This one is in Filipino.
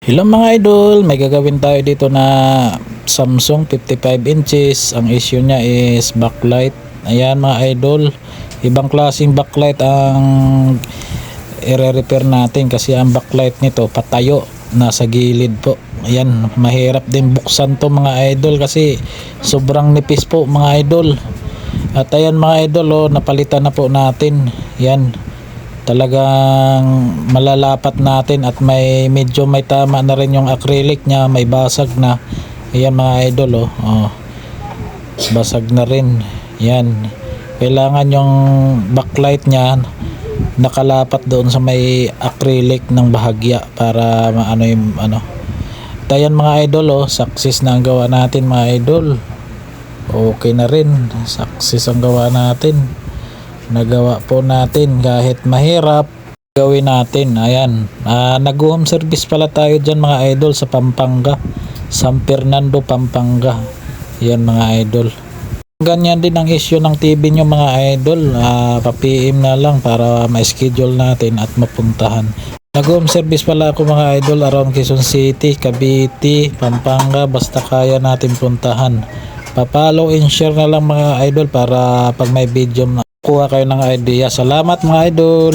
Hello mga idol, may gagawin tayo dito na Samsung 55 inches. Ang issue niya is backlight. Ayan mga idol, ibang klaseng backlight ang i-repair natin kasi ang backlight nito patayo, nasa gilid po. Ayan, mahirap din buksan to mga idol kasi sobrang nipis po mga idol. At ayan mga idol, napalitan na po natin. Yan, talagang malalapat natin at medyo may tama na rin yung acrylic niya, may basag na. Ayan mga idol, basag na rin. Yan, kailangan yung backlight niya nakalapat doon sa may acrylic ng bahagya para maano yung ano. Ayan mga idol, success na ang gawa natin mga idol. Okay na rin, success ang gawa natin. Nagawa po natin kahit mahirap, gawin natin. Ayan, nag-home service pala tayo dyan mga idol sa Pampanga, San Fernando, Pampanga. Yan mga idol, ganyan din ang issue ng TV nyo mga idol. Pa-PM na lang para ma-schedule natin at mapuntahan. Nag-home service pala ako mga idol around Quezon City, Cavite, Pampanga, basta kaya natin puntahan. Pa-follow and share na lang mga idol para pag may video kuha kayo ng idea. Salamat mga idol.